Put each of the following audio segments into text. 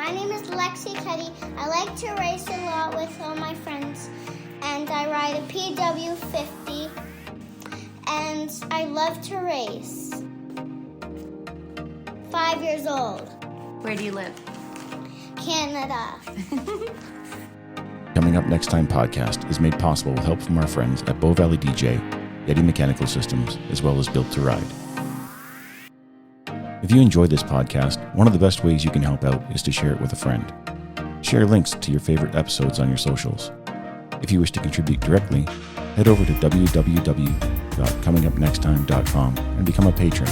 My name is Lexi Cuddy. I like to race a lot with all my friends, and I ride a PW50, and I love to race. 5 years old. Where do you live? Canada. Coming Up Next Time podcast is made possible with help from our friends at Bow Valley DJ, Yeti Mechanical Systems, as well as Built to Ride. If you enjoy this podcast, one of the best ways you can help out is to share it with a friend. Share links to your favorite episodes on your socials. If you wish to contribute directly, head over to www.comingupnexttime.com and become a patron.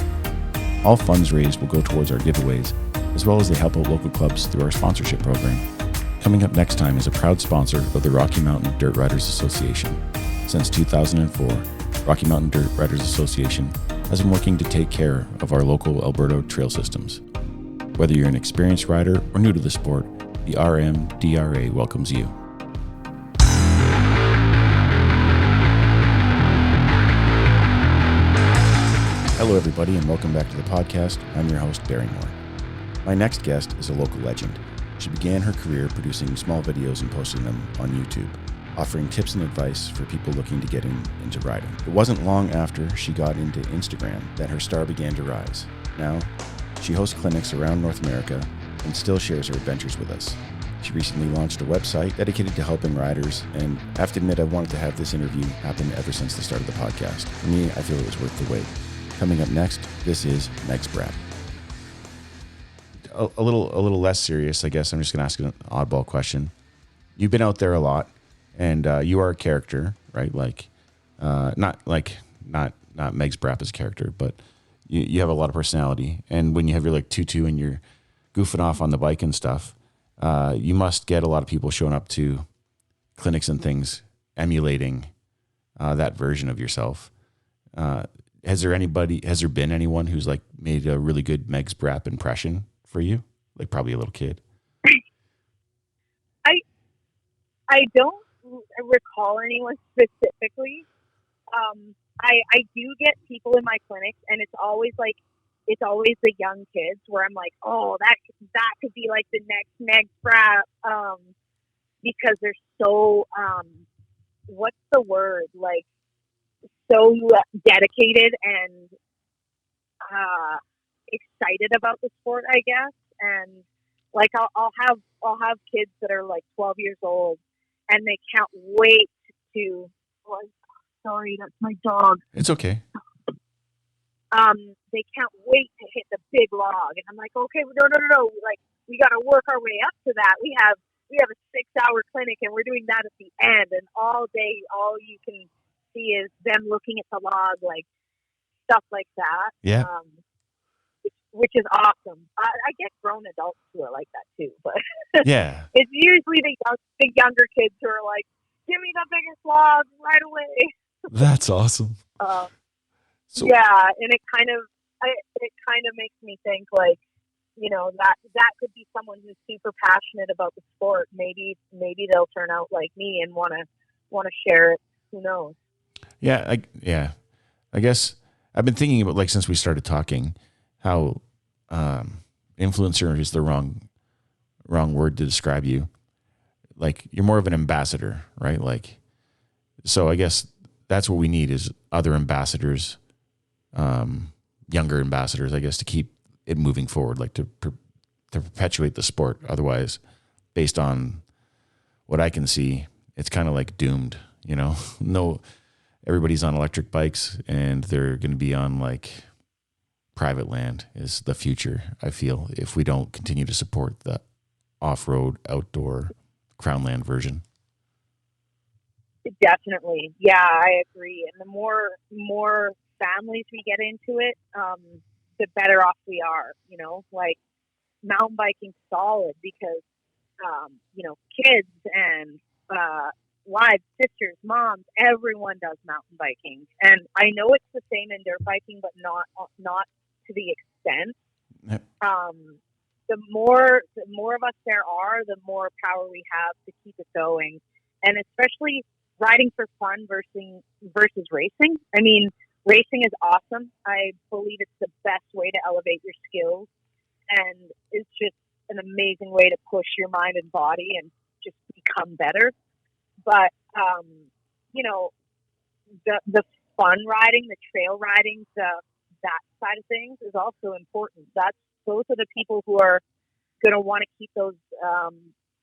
All funds raised will go towards our giveaways, as well as they help out local clubs through our sponsorship program. Coming Up Next Time is a proud sponsor of the Rocky Mountain Dirt Riders Association. Since 2004, Rocky Mountain Dirt Riders Association has been working to take care of our local Alberta trail systems. Whether you're an experienced rider or new to the sport, the RMDRA welcomes you. Hello everybody and welcome back to the podcast. I'm your host, Barrymore. My next guest is a local legend. She began her career producing small videos and posting them on YouTube, offering tips and advice for people looking to get into riding. It wasn't long after she got into Instagram that her star began to rise. Now, she hosts clinics around North America and still shares her adventures with us. She recently launched a website dedicated to helping riders, and I have to admit I've wanted to have this interview happen ever since the start of the podcast. For me, I feel it was worth the wait. Coming up next, this is Meggs Braap. A little less serious, I guess. I'm just going to ask an oddball question. You've been out there a lot. And you are a character, right? Like, not Meggs Braap as a character, but you have a lot of personality. And when you have your like tutu and you're goofing off on the bike and stuff, you must get a lot of people showing up to clinics and things, emulating that version of yourself. Has there been anyone who's like made a really good Meggs Braap impression for you? Like probably a little kid. I don't recall anyone specifically. I do get people in my clinics, and it's always the young kids where I'm like, oh, that could be like the next Meggs Braap, because they're so what's the word, like so dedicated and excited about the sport, I guess. And like I'll have kids that are like 12 years old. And they can't wait to. Oh, sorry, that's my dog. It's okay. They can't wait to hit the big log, and I'm like, okay, no. Like, we got to work our way up to that. We have a 6-hour clinic, and we're doing that at the end. And all day, all you can see is them looking at the log, like stuff like that. Yeah. Which is awesome. I get grown adults who are like that too, but yeah, it's usually the younger kids who are like, "Give me the biggest log right away." That's awesome. Yeah, and it kind of makes me think, like, you know, that could be someone who's super passionate about the sport. Maybe they'll turn out like me and want to share it. Who knows? Yeah, I guess I've been thinking about, like, since we started talking, how influencer is the wrong word to describe you. Like, you're more of an ambassador, right? Like, so I guess that's what we need is other ambassadors, younger ambassadors, I guess, to keep it moving forward, like to perpetuate the sport. Otherwise, based on what I can see, it's kind of like doomed, you know. No, everybody's on electric bikes and they're going to be on like private land is the future, I feel, if we don't continue to support the off-road, outdoor, crown land version. Definitely. Yeah, I agree. And the more families we get into it, the better off we are, you know. Like, mountain biking's solid because, you know, kids and wives, sisters, moms, everyone does mountain biking. And I know it's the same in dirt biking, but not to the extent. Yep. The more of us there are, the more power we have to keep it going. And especially riding for fun versus racing. I mean, racing is awesome. I believe it's the best way to elevate your skills. And it's just, an amazing way to push your mind and body and just become better. But, you know, the fun riding, the trail riding, that side of things is also important. Those are the people who are going to want to keep those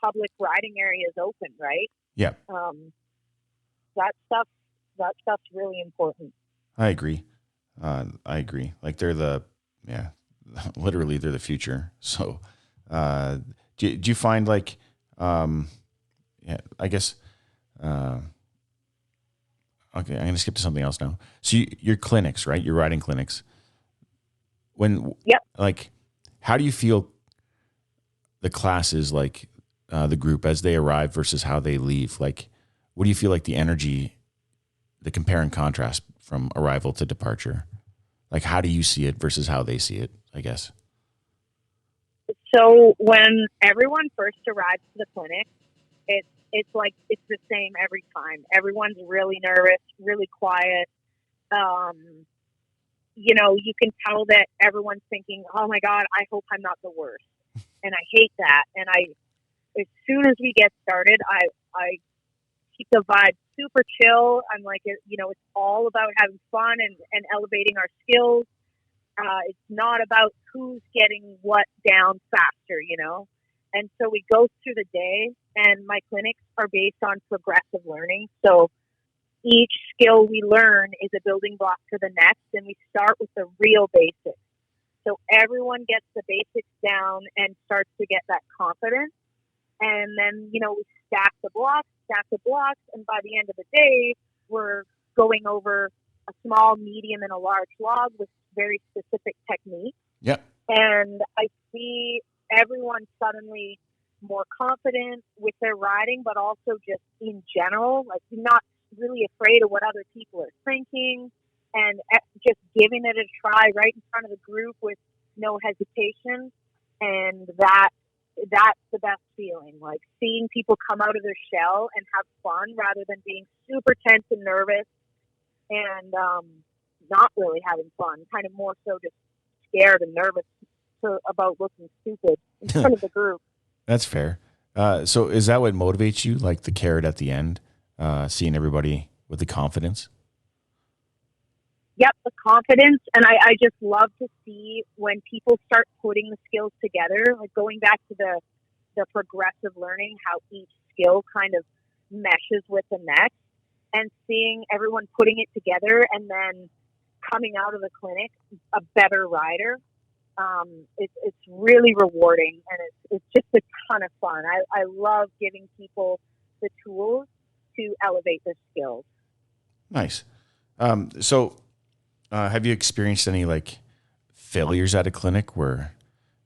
public riding areas open, right? Yeah. That stuff's really important. I agree. Like literally they're the future. So, do you find like, I guess, okay, I'm going to skip to something else now. So your clinics, right? Your riding clinics. Yep. Like, how do you feel the classes, like the group as they arrive versus how they leave? Like, what do you feel like the energy, the compare and contrast from arrival to departure? Like, how do you see it versus how they see it, I guess? So when everyone first arrives to the clinic, it's like it's the same every time. Everyone's really nervous, really quiet. You know, you can tell that everyone's thinking, "Oh my God, I hope I'm not the worst." And I hate that. And as soon as we get started, I keep the vibe super chill. I'm like, you know, it's all about having fun and elevating our skills. It's not about who's getting what down faster, you know? And so we go through the day, and my clinics are based on progressive learning. So each skill we learn is a building block to the next, and we start with the real basics. So everyone gets the basics down and starts to get that confidence. And then, you know, we stack the blocks, and by the end of the day, we're going over a small, medium, and a large log with very specific techniques. Yep. And I see everyone suddenly more confident with their riding, but also just in general, like not really afraid of what other people are thinking, and just giving it a try right in front of the group with no hesitation. And that's the best feeling, like seeing people come out of their shell and have fun rather than being super tense and nervous and not really having fun, kind of more so just scared and nervous about looking stupid in front of the group. That's fair. So is that what motivates you, like the carrot at the end, seeing everybody with the confidence? Yep, the confidence. And I just love to see when people start putting the skills together, like going back to the progressive learning, how each skill kind of meshes with the next, and seeing everyone putting it together and then coming out of the clinic a better rider. It's really rewarding, and it's just a ton of fun. I love giving people the tools to elevate their skills. Nice. So have you experienced any like failures at a clinic where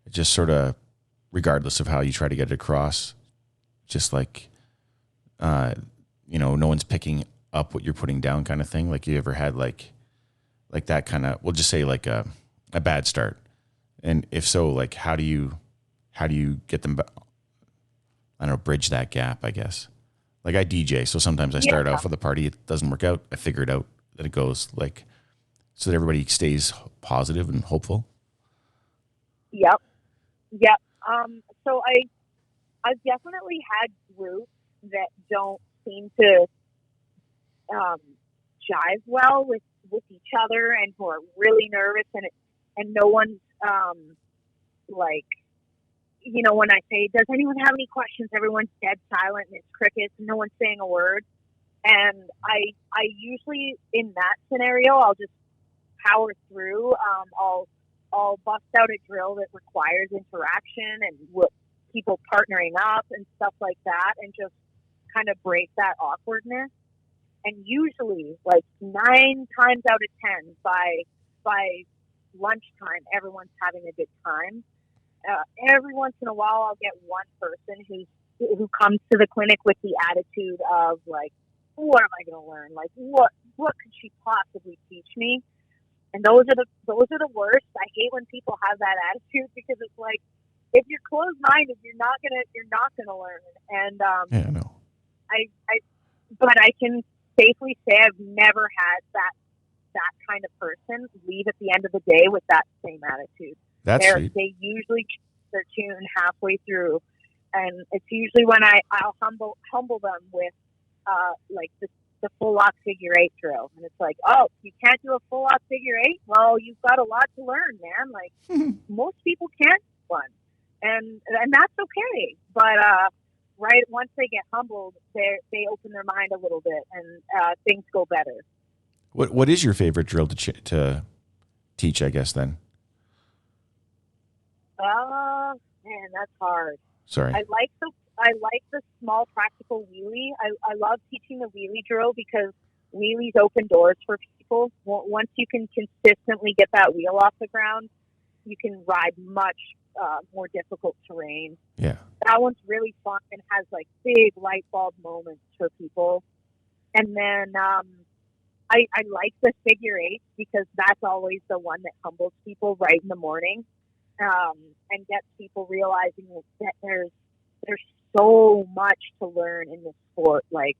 it just sort of, regardless of how you try to get it across, just like, you know, no one's picking up what you're putting down kind of thing? Like you ever had like that kind of, we'll just say like a bad start? And if so, like, how do you get them, I don't know, bridge that gap, I guess. Like I DJ, so sometimes I start off with a party, it doesn't work out. I figure it out that it goes like, so that everybody stays positive and hopeful. Yep. So I've definitely had groups that don't seem to jive well with each other, and who are really nervous, and no one's like, you know, when I say, does anyone have any questions? Everyone's dead silent and it's crickets and no one's saying a word. And I usually, in that scenario, I'll just power through. I'll bust out a drill that requires interaction and people partnering up and stuff like that, and just kind of break that awkwardness. And usually, like 9 times out of 10, by lunchtime, everyone's having a good time. Every once in a while, I'll get one person who comes to the clinic with the attitude of like, what am I going to learn? Like, what could she possibly teach me? And those are the worst. I hate when people have that attitude, because it's like, if you're closed-minded, you're not gonna learn. And Yeah, I know. But I can safely say I've never had that kind of person leave at the end of the day with that same attitude. That's sweet. They their tune halfway through, and it's usually when I'll humble them with like the full lock figure eight drill, and it's like, oh, you can't do a full lock figure eight? Well, you've got a lot to learn, man. Like most people can't do one, and that's okay. But right once they get humbled, they open their mind a little bit, and things go better. What is your favorite drill to teach? I guess then. Man, that's hard. Sorry. I like the small practical wheelie. I love teaching the wheelie drill because wheelies open doors for people. Once you can consistently get that wheel off the ground, you can ride much more difficult terrain. Yeah. That one's really fun and has like big light bulb moments for people. And then I like the figure eight because that's always the one that humbles people right in the morning, and gets people realizing that there's so much to learn in this sport. Like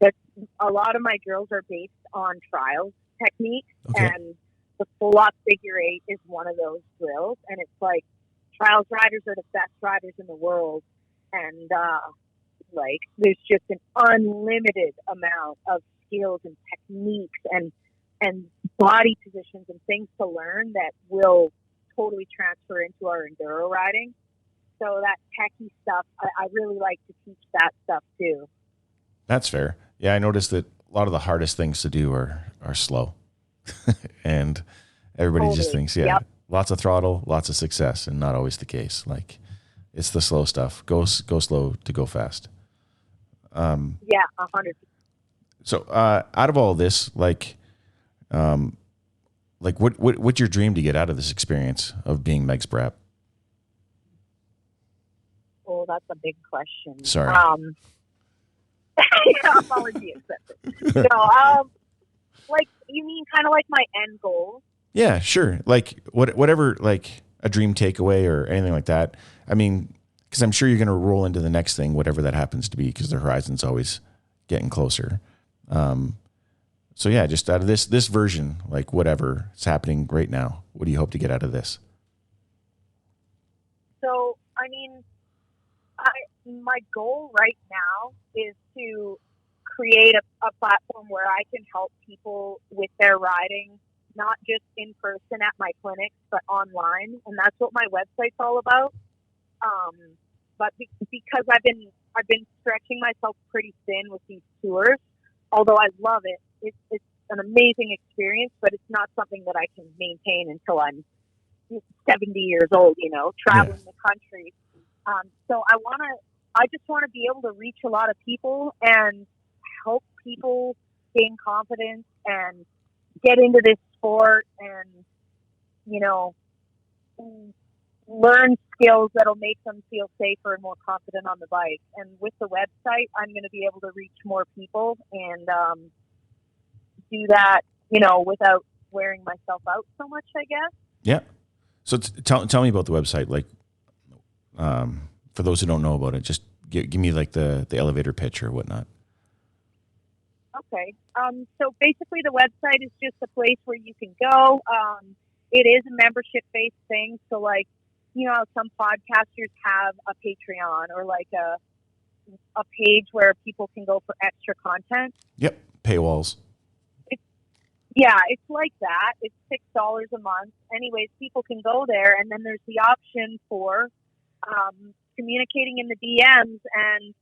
that, a lot of my drills are based on trials techniques, okay. And the full lock figure eight is one of those drills. And it's like trials riders are the best riders in the world, and like there's just an unlimited amount of skills and techniques and body positions and things to learn that will totally transfer into our enduro riding. So that techie stuff, I really like to teach that stuff too. That's fair. Yeah, I noticed that a lot of the hardest things to do are slow. And everybody just thinks, lots of throttle, lots of success, and not always the case. Like it's the slow stuff. Go slow to go fast. 100%. So out of all this, like what's your dream to get out of this experience of being Meggs Braap? Oh, that's a big question. Sorry. Apologies. No, like you mean kind of like my end goal? Yeah, sure. Like whatever, like a dream takeaway or anything like that. I mean, because I'm sure you're going to roll into the next thing, whatever that happens to be, because the horizon's always getting closer. So yeah, just out of this version, like whatever is happening right now, what do you hope to get out of this? So, I mean, my goal right now is to create a platform where I can help people with their riding, not just in person at my clinics, but online. And that's what my website's all about. But because I've been stretching myself pretty thin with these tours, although I love it, it's an amazing experience, but it's not something that I can maintain until I'm 70 years old, traveling the country. So I just want to be able to reach a lot of people and help people gain confidence and get into this sport and, learn skills that'll make them feel safer and more confident on the bike. And with the website, I'm going to be able to reach more people and do that, without wearing myself out so much, I guess. Yeah. So tell me about the website. Like, for those who don't know about it, just give me like the elevator pitch or whatnot. Okay. So basically the website is just a place where you can go. It is a membership-based thing. So like, some podcasters have a Patreon or like a page where people can go for extra content. Yep. Paywalls. It's like that. It's $6 a month. Anyways, people can go there, and then there's the option for communicating in the DMs, and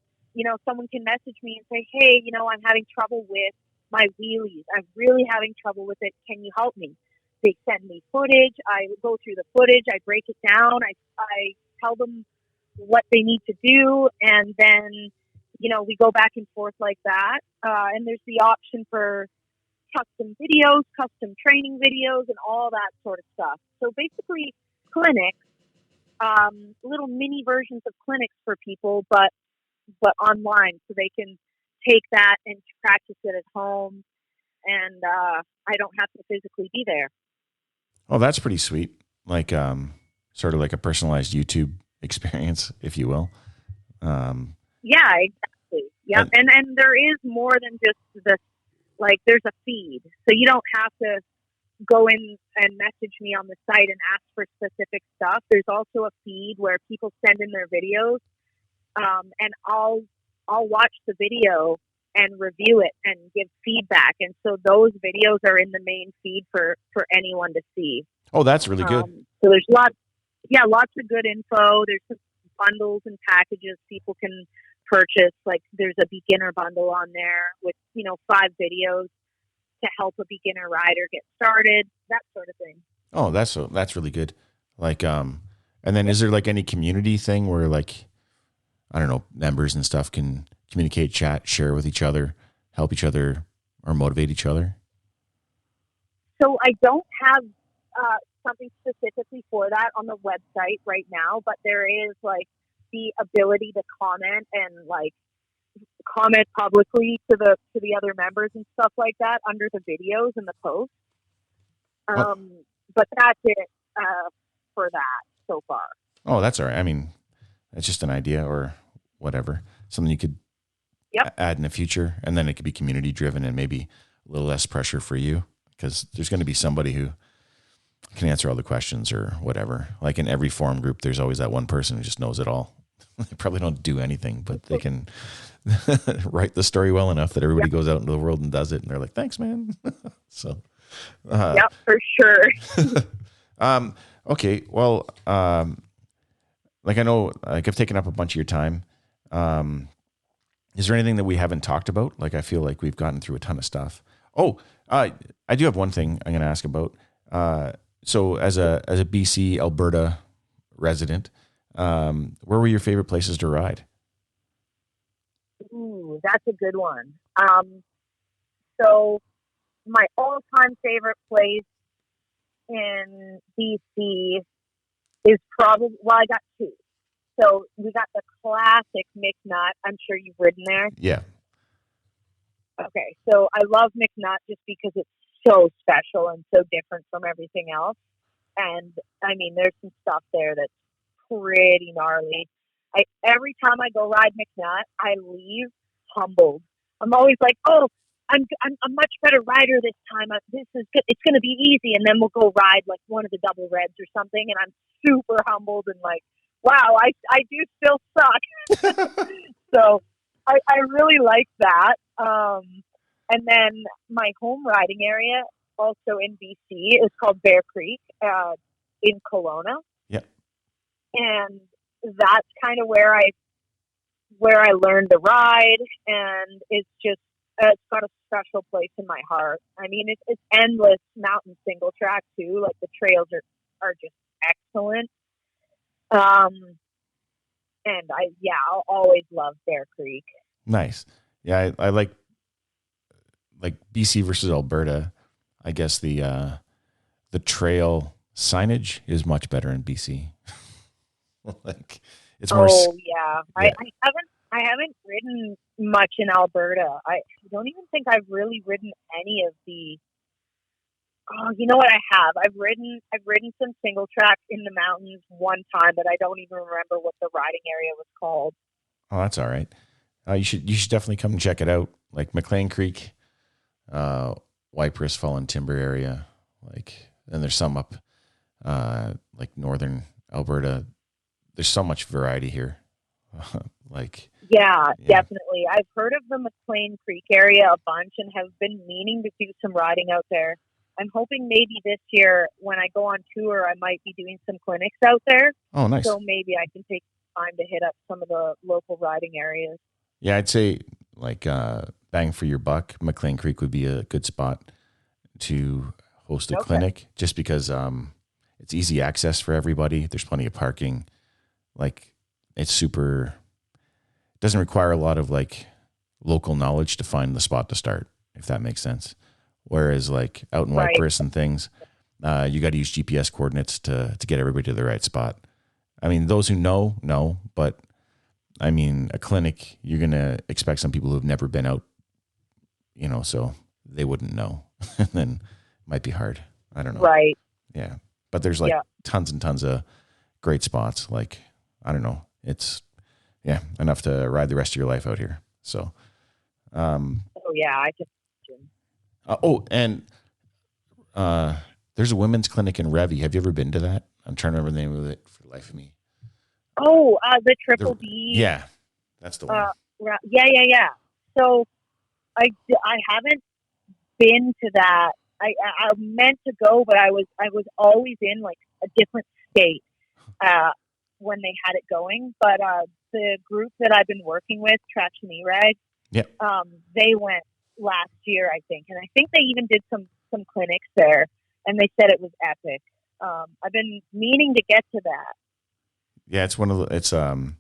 someone can message me and say, hey, I'm having trouble with my wheelies. I'm really having trouble with it. Can you help me? They send me footage. I go through the footage. I break it down. I tell them what they need to do, and then we go back and forth like that. And there's the option for custom videos, custom training videos, and all that sort of stuff. So basically clinics, little mini versions of clinics for people, but online, so they can take that and practice it at home, and I don't have to physically be there. Oh, that's pretty sweet. Like, sort of like a personalized YouTube experience, if you will. Yeah, exactly. Yeah, and there is more than just this. Like, there's a feed, so you don't have to, go in and message me on the site and ask for specific stuff. There's also a feed where people send in their videos, and I'll watch the video and review it and give feedback. And so those videos are in the main feed for anyone to see. Oh, that's really good. So there's lots of good info. There's some bundles and packages people can purchase. Like there's a beginner bundle on there with, 5 videos to help a beginner rider get started, that sort of thing. Oh, that's really good. Like, and then is there like any community thing where like, I don't know, members and stuff can communicate, chat, share with each other, help each other, or motivate each other? So I don't have something specifically for that on the website right now, but there is like the ability to comment and like comment publicly to the other members and stuff like that under the videos and the posts. But that's it for that so far. Oh, that's all right. I mean, it's just an idea or whatever, something you could add in the future, and then it could be community driven and maybe a little less pressure for you, because there's going to be somebody who can answer all the questions or whatever. Like in every forum group, there's always that one person who just knows it all. They probably don't do anything, but they can write the story well enough that everybody goes out into the world and does it, and they're like, "Thanks, man." So, for sure. Okay, well, like I know, like I've taken up a bunch of your time. Is there anything that we haven't talked about? Like I feel like we've gotten through a ton of stuff. Oh, I do have one thing I'm going to ask about. So as a BC Alberta resident, where were your favorite places to ride? Ooh, that's a good one. So my all-time favorite place in BC is probably, I got 2. So we got the classic McNutt. I'm sure you've ridden there. Yeah. Okay. So I love McNutt just because it's so special and so different from everything else. And I mean, there's some stuff there that's pretty gnarly. Every time I go ride McNutt, I leave humbled. I'm always like, oh, I'm a much better rider this time. This is good. It's going to be easy. And then we'll go ride like one of the double reds or something. And I'm super humbled and like, wow, I do still suck. So I really like that. And then my home riding area also in BC is called Bear Creek in Kelowna. Yep. And that's kind of where I learned to ride, and it's just it's got a special place in my heart. I mean, it's endless mountain single track too. Like the trails are just excellent. And I'll always love Bear Creek. Nice. Yeah, I like BC versus Alberta. I guess the trail signage is much better in BC. Like it's more. Oh yeah. I haven't ridden much in Alberta. I don't even think I've really ridden any of the. Oh, you know what I have? I've ridden some single tracks in the mountains one time, but I don't even remember what the riding area was called. Oh, that's all right. You should definitely come and check it out. Like McLean Creek, Wypress Fallen Timber area, and there's some up like northern Alberta. There's so much variety here. Yeah, definitely. I've heard of the McLean Creek area a bunch and have been meaning to do some riding out there. I'm hoping maybe this year when I go on tour, I might be doing some clinics out there. Oh, nice. So maybe I can take time to hit up some of the local riding areas. Yeah, I'd say bang for your buck, McLean Creek would be a good spot to host a clinic, just because it's easy access for everybody. There's plenty of parking. It doesn't require a lot of local knowledge to find the spot to start, if that makes sense. Whereas out in Wypress and things, you got to use GPS coordinates to get everybody to the right spot. I mean, those who know, but I mean, a clinic, you're going to expect some people who have never been out, so they wouldn't know. And then it might be hard. I don't know. Right. Yeah. But there's tons and tons of great spots. I don't know. It's enough to ride the rest of your life out here. So, I can. There's a women's clinic in Revy. Have you ever been to that? I'm trying to remember the name of it for the life of me. Oh, the Triple B. Yeah, that's the one. Yeah. So I haven't been to that. I meant to go, but I was always in like a different state when they had it going. But the group that I've been working with, Traction E-Rag, Yeah. they went last year, I think, and I think they even did some clinics there, and they said it was epic. I've been meaning to get to that. Yeah, it's one of the. It's I'm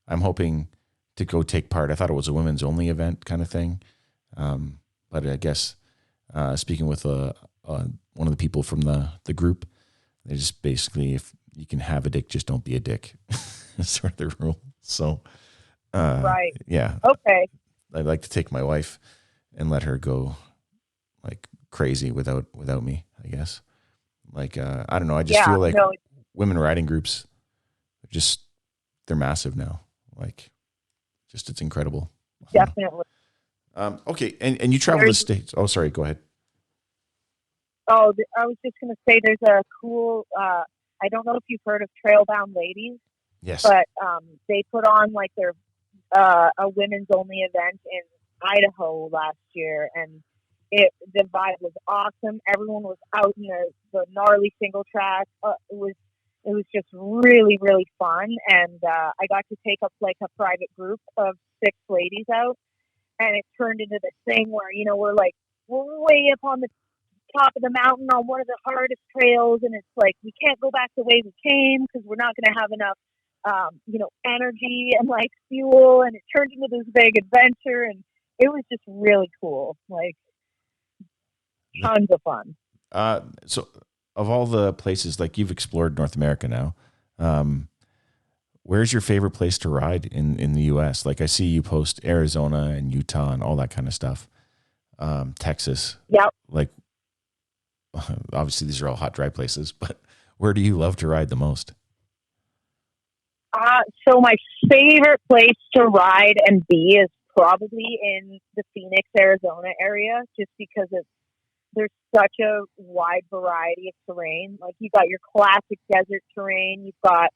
hoping to go take part. I thought it was a women's only event kind of thing, but I guess speaking with one of the people from the group, they just basically, if you can have a dick, just don't be a dick. That's sort of the rule. So, Right. Yeah. Okay. I'd like to take my wife and let her go like crazy without me, I guess. Like I don't know. I just feel like women riding groups they're massive now. Like, just it's incredible. Definitely. Okay, and you travel the States. Oh, sorry. Go ahead. Oh, I was just going to say there's a cool. I don't know if you've heard of Trailbound Ladies. Yes. But they put on like their a women's only event in Idaho last year, and the vibe was awesome. Everyone was out in the gnarly single track. It was just really, really fun, and I got to take up like a private group of 6 ladies out, and it turned into this thing where we're way up on the top of the mountain on one of the hardest trails, and it's like we can't go back the way we came because we're not going to have enough energy and like fuel, and it turned into this big adventure, and it was just really cool, like tons of fun. So of all the places, like you've explored North America now, where's your favorite place to ride in the US? Like I see you post Arizona and Utah and all that kind of stuff. Texas. Yep. Like obviously these are all hot, dry places, but where do you love to ride the most? So my favorite place to ride and be is probably in the Phoenix, Arizona area, just because there's such a wide variety of terrain. Like you've got your classic desert terrain, you've got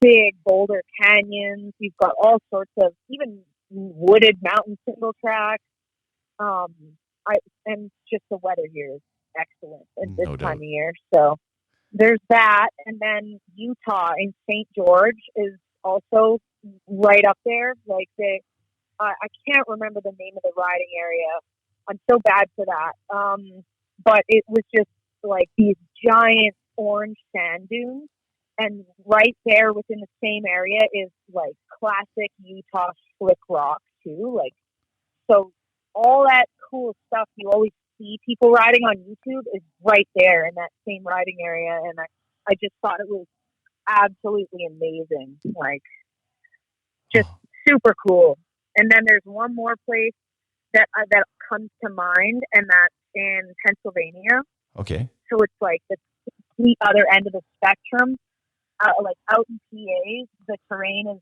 big boulder canyons, you've got all sorts of even wooded mountain single tracks. And just the weather here is excellent at this time of year. So there's that, and then Utah in St. George is also right up there. Like I can't remember the name of the riding area. I'm so bad for that. But it was just like these giant orange sand dunes, and right there within the same area is like classic Utah slick rock too. Like so, all that cool stuff you always see people riding on YouTube is right there in that same riding area, and I just thought it was absolutely amazing, like just super cool. And then there's one more place that comes to mind, and that's in Pennsylvania. Okay. So it's like the complete other end of the spectrum. Like out in PA, the terrain is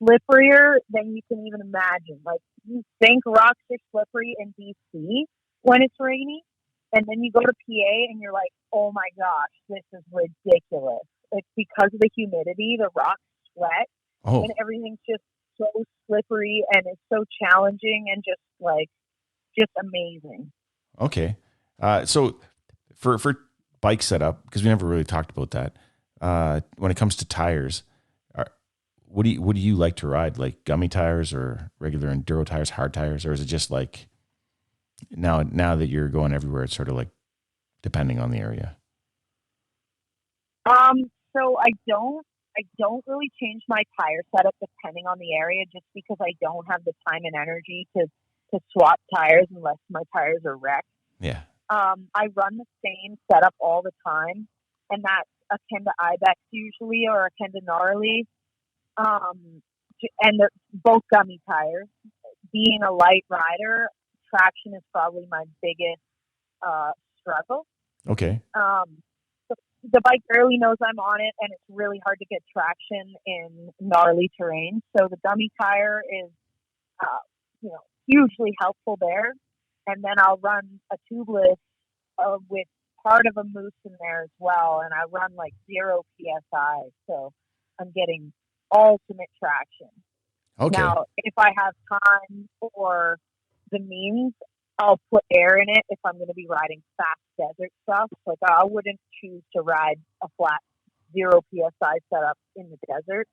slipperier than you can even imagine. Like you think rocks are slippery in BC when it's rainy, and then you go to PA and you're like, oh my gosh, this is ridiculous. It's because of the humidity, the rocks sweat, and everything's just so slippery, and it's so challenging and just amazing. Okay. So for bike setup, because we never really talked about that, when it comes to tires, what do you like to ride? Like gummy tires or regular enduro tires, hard tires, or is it just like now that you're going everywhere, it's sort of like depending on the area? So I don't really change my tire setup depending on the area, just because I don't have the time and energy to swap tires unless my tires are wrecked. Yeah. I run the same setup all the time, and that's akin to Ibex usually, or akin to gnarly. And they're both gummy tires. Being a light rider, traction is probably my biggest struggle. Okay. The bike barely knows I'm on it, and it's really hard to get traction in gnarly terrain. So the gummy tire is, hugely helpful there. And then I'll run a tubeless with part of a moose in there as well, and I run like 0 psi, so I'm getting ultimate traction. Okay. Now, if I have time or the means, I'll put air in it if I'm going to be riding fast desert stuff. Like I wouldn't choose to ride a flat 0 psi setup in the desert,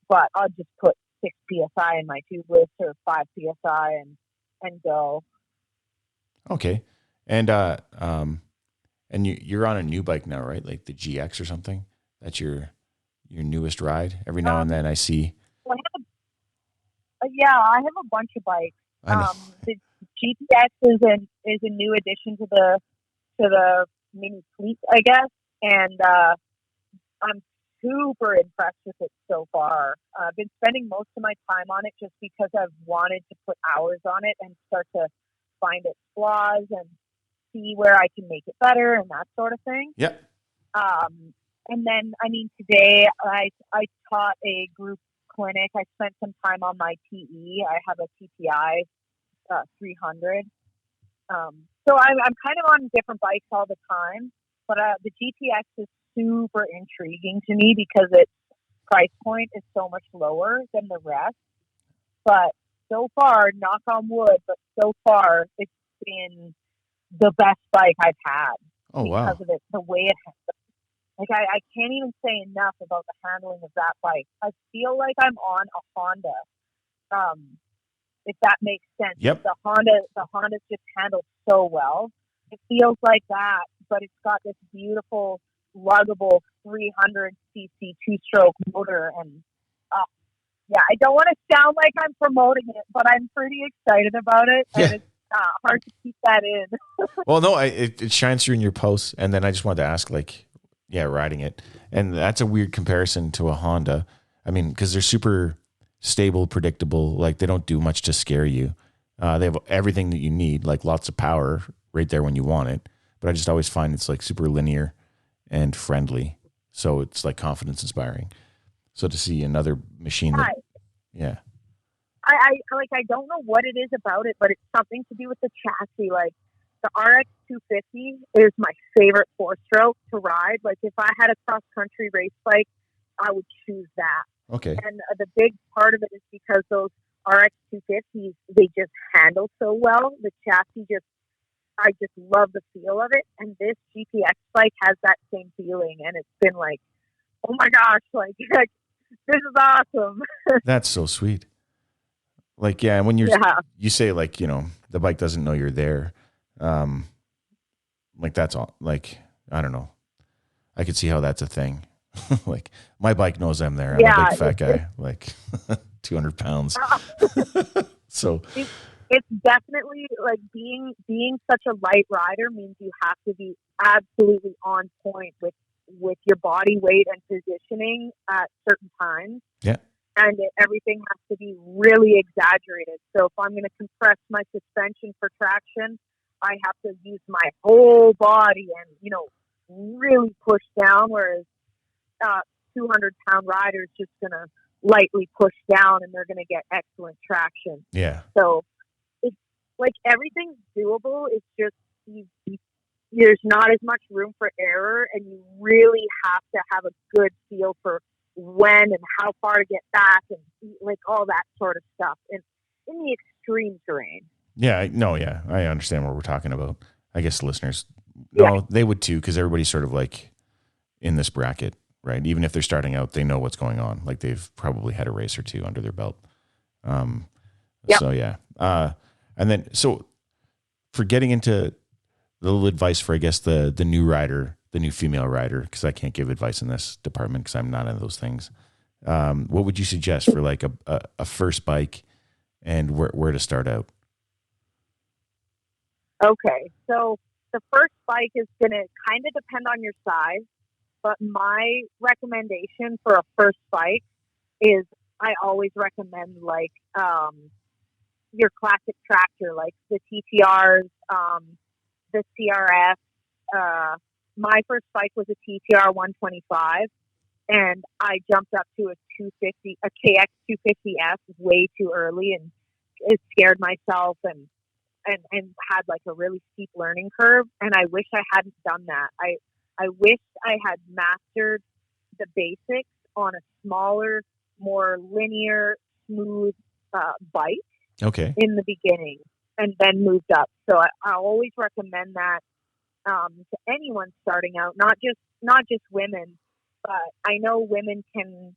but I'll just put 6 psi in my tubeless or 5 psi and go. Okay. And you're on a new bike now, right? Like the GX or something. That's your newest ride. Every now and then I see. Well, I have a bunch of bikes. I know. The GTX is a new addition to the mini fleet, I guess, and I'm super impressed with it so far. I've been spending most of my time on it just because I've wanted to put hours on it and start to find its flaws and see where I can make it better and that sort of thing. Yep. And then, today I taught a group clinic. I spent some time on my TE. I have a TPI 300. So I'm kind of on different bikes all the time, but the GTX is super intriguing to me because its price point is so much lower than the rest. But so far, knock on wood, but so far it's been the best bike I've had. Oh, wow. Because of it, the way it handles. Like I can't even say enough about the handling of that bike. I feel like I'm on a Honda, if that makes sense. Yep. The Honda's just handled so well. It feels like that, but it's got this beautiful, luggable 300cc two-stroke motor, and I don't want to sound like I'm promoting it, but I'm pretty excited about it, and it's hard to keep that in. Well, no, it shines through in your posts, and then I just wanted to ask, riding it, and that's a weird comparison to a Honda. I mean, because they're super stable, predictable, like they don't do much to scare you. They have everything that you need, like lots of power right there when you want it. But I just always find it's like super linear and friendly, so it's like confidence inspiring. So to see another machine that, I don't know what it is about it, but it's something to do with the chassis. Like the RX 250 is my favorite 4-stroke to ride. Like if I had a cross country race bike, I would choose that. Okay. And the big part of it is because those RX 250s, they just handle so well. The chassis I just love the feel of it. And this GPX bike has that same feeling. And it's been like, oh my gosh, like this is awesome. That's so sweet. Like, and when you say like, the bike doesn't know you're there. Like that's all, like, I don't know. I could see how that's a thing. Like my bike knows I'm there. I'm a big fat guy, like 200 pounds. So it's definitely like being such a light rider means you have to be absolutely on point with your body weight and positioning at certain times. Yeah. And everything has to be really exaggerated. So if I'm going to compress my suspension for traction, I have to use my whole body and, really push down, whereas 200-pound rider is just going to lightly push down and they're going to get excellent traction. Yeah. So it's like everything's doable. It's just there's not as much room for error, and you really have to have a good feel for when and how far to get back and like all that sort of stuff in the extreme terrain. Yeah, I understand what we're talking about. I guess listeners, they would too, because everybody's sort of like in this bracket, right? Even if they're starting out, they know what's going on. Like they've probably had a race or two under their belt. So yeah. And then, so for getting into the little advice for, I guess, the new rider, the new female rider, because I can't give advice in this department because I'm not into those things. What would you suggest for like a first bike and where to start out? Okay, so the first bike is going to kind of depend on your size, but my recommendation for a first bike is I always recommend like your classic tractor, like the TTRs, the CRF. My first bike was a TTR 125, and I jumped up to a KX 250F way too early, and it scared myself. And and had like a really steep learning curve. And I wish I hadn't done that. I wish I had mastered the basics on a smaller, more linear, smooth bike in the beginning, and then moved up. So I always recommend that to anyone starting out, not just women, but I know women can.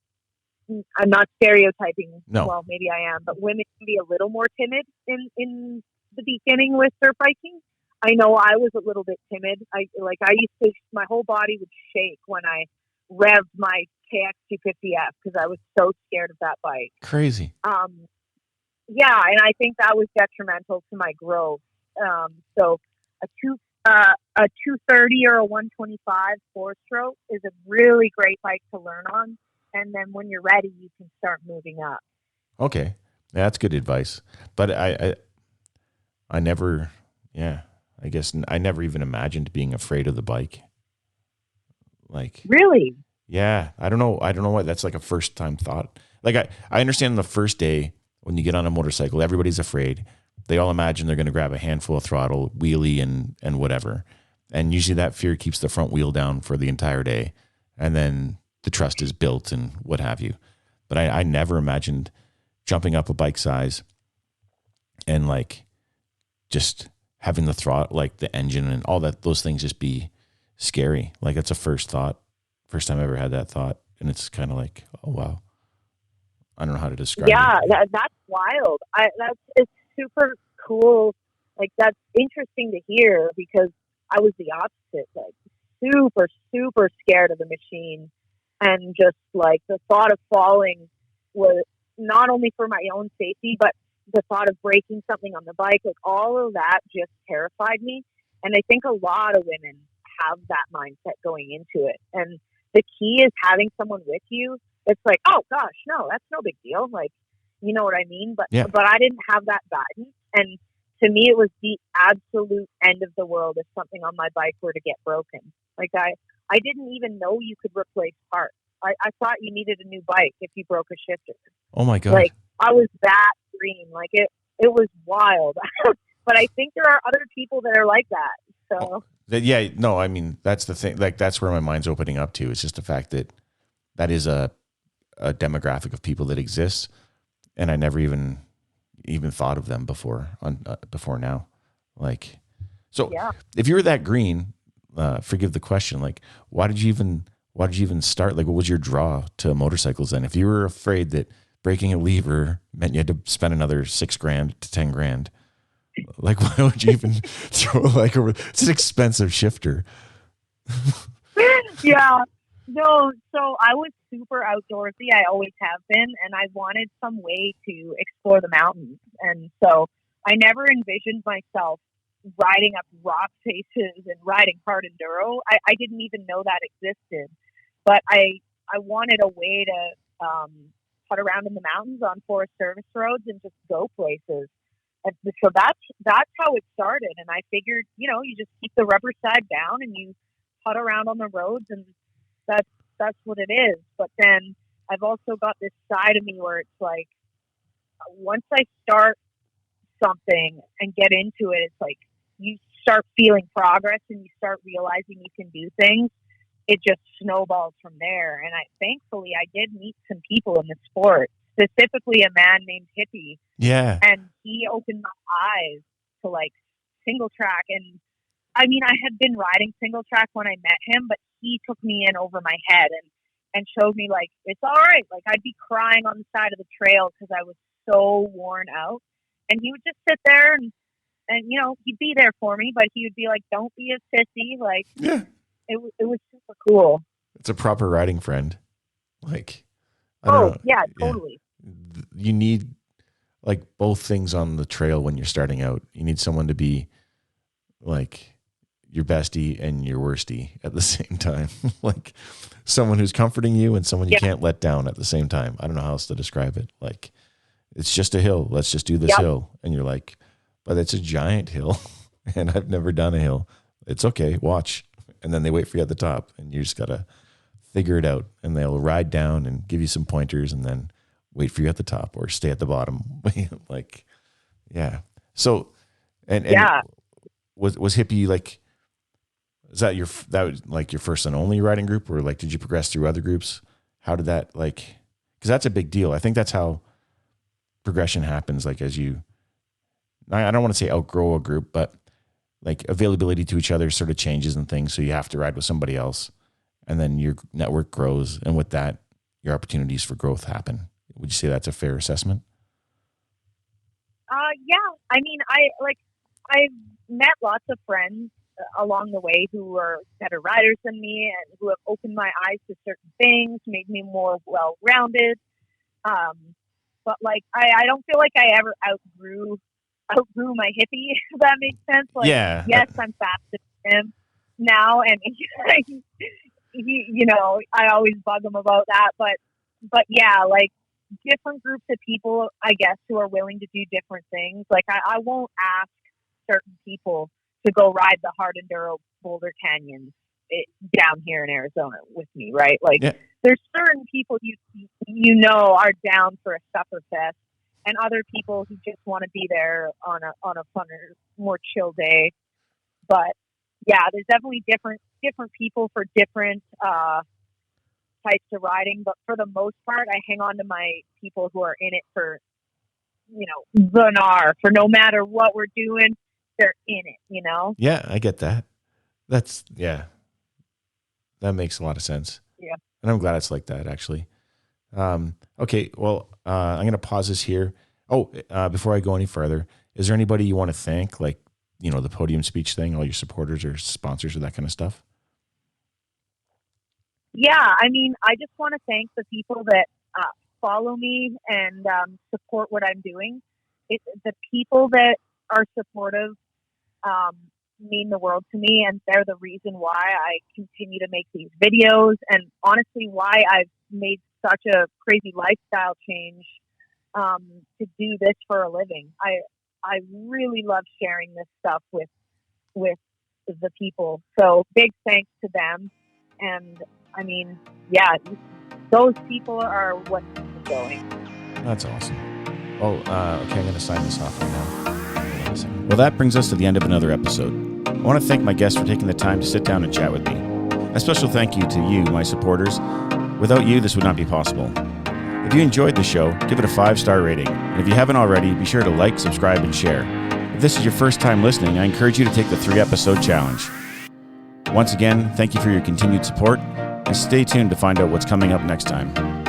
I'm not stereotyping. No. Well, maybe I am, but women can be a little more timid in the beginning with dirt biking. I know I was a little bit timid. My whole body would shake when I revved my KX250F because I was so scared of that bike. Crazy. Yeah, and I think that was detrimental to my growth. So a 230 or a 125 four-stroke is a really great bike to learn on. And then when you're ready, you can start moving up. Okay. Yeah, that's good advice. But I never, I guess I never even imagined being afraid of the bike. Like, really? Yeah. I don't know why that's like a first time thought. Like I understand the first day when you get on a motorcycle, everybody's afraid. They all imagine they're going to grab a handful of throttle, wheelie and whatever. And usually that fear keeps the front wheel down for the entire day. And then the trust is built and what have you. But I never imagined jumping up a bike size and like just having the throttle, like the engine and all that, those things just be scary. Like that's a first time I ever had that thought. And it's kind of like, oh, wow. I don't know how to describe it. Yeah, that's wild. It's super cool. Like that's interesting to hear because I was the opposite, like super, super scared of the machine. And just like the thought of falling was not only for my own safety, but the thought of breaking something on the bike, like all of that just terrified me. And I think a lot of women have that mindset going into it. And the key is having someone with you. It's like, oh gosh, no, that's no big deal. Like, you know what I mean? But I didn't have that guidance. And to me, it was the absolute end of the world if something on my bike were to get broken. Like I didn't even know you could replace parts. I thought you needed a new bike if you broke a shifter. Oh my God. Like I was that green. Like it was wild. But I think there are other people that are like that. So yeah, no, I mean, that's the thing. Like that's where my mind's opening up to. It's just the fact that is a demographic of people that exists. And I never even thought of them before now. Like, so if you were that green, forgive the question, like, why did you even start? Like, what was your draw to motorcycles then? If you were afraid that breaking a lever meant you had to spend another $6,000 to $10,000, like, why would you even throw like it's an expensive shifter? Yeah. No, so I was super outdoorsy. I always have been, and I wanted some way to explore the mountains. And so I never envisioned myself riding up rock faces and riding hard enduro. I didn't even know that existed. But I wanted a way to putt around in the mountains on Forest Service roads and just go places. And so that's how it started. And I figured, you just keep the rubber side down and you putt around on the roads, and that's what it is. But then I've also got this side of me where it's like, once I start something and get into it, it's like you start feeling progress and you start realizing you can do things. It just snowballs from there. And thankfully I did meet some people in the sport, specifically a man named Hippie. Yeah. And he opened my eyes to like single track. And I mean, I had been riding single track when I met him, but he took me in over my head and showed me like, it's all right. Like I'd be crying on the side of the trail because I was so worn out. And he would just sit there and he'd be there for me, but he would be like, don't be a sissy. Like, yeah, it was super cool. It's a proper riding friend. Like, I don't know. Yeah, totally. Yeah. You need like both things on the trail when you're starting out. You need someone to be like your bestie and your worstie at the same time. Like someone who's comforting you and someone you can't let down at the same time. I don't know how else to describe it. Like, it's just a hill. Let's just do this hill. And you're like, but it's a giant hill and I've never done a hill. It's okay. Watch. And then they wait for you at the top and you just got to figure it out, and they'll ride down and give you some pointers and then wait for you at the top or stay at the bottom. Like, yeah. So, And yeah. was hippie like, is that was like your first and only riding group, or like did you progress through other groups? How did that like? Because that's a big deal. I think that's how progression happens. Like as you, I don't want to say outgrow a group, but like availability to each other sort of changes and things. So you have to ride with somebody else, and then your network grows, and with that, your opportunities for growth happen. Would you say that's a fair assessment? Yeah. I mean, I've met lots of friends along the way who are better riders than me and who have opened my eyes to certain things, made me more well-rounded. But like, I don't feel like I ever outgrew my hippie, if that makes sense. Like, Yeah. yes, I'm faster than him now, and he, you know, I always bug him about that. But yeah, like different groups of people, I guess, who are willing to do different things. Like I won't ask certain people to go ride the hard enduro Boulder Canyons down here in Arizona with me, right? Like, Yeah. There's certain people you know are down for a supper fest, and other people who just want to be there on a funner, more chill day. But yeah, there's definitely different people for different types of riding. But for the most part, I hang on to my people who are in it for, you know, the gnar, for no matter what we're doing, they're in it, you know? Yeah, I get that. That makes a lot of sense. Yeah. And I'm glad it's like that, actually. Okay, well, I'm going to pause this here. Oh, before I go any further, is there anybody you want to thank, like, you know, the podium speech thing, all your supporters or sponsors or that kind of stuff? Yeah, I mean, I just want to thank the people that follow me and support what I'm doing. The people that are supportive mean the world to me, and they're the reason why I continue to make these videos, and honestly why I've made such a crazy lifestyle change to do this for a living. I really love sharing this stuff with the people, so big thanks to them. And I mean, yeah, those people are what keeps me going. That's awesome. Oh, okay, I'm going to sign this off right now. Well, that brings us to the end of another episode. I want to thank my guests for taking the time to sit down and chat with me. A special thank you to you, my supporters. Without you, this would not be possible. If you enjoyed the show, give it a 5-star rating. And if you haven't already, be sure to like, subscribe, and share. If this is your first time listening, I encourage you to take the 3-episode challenge. Once again, thank you for your continued support, and stay tuned to find out what's coming up next time.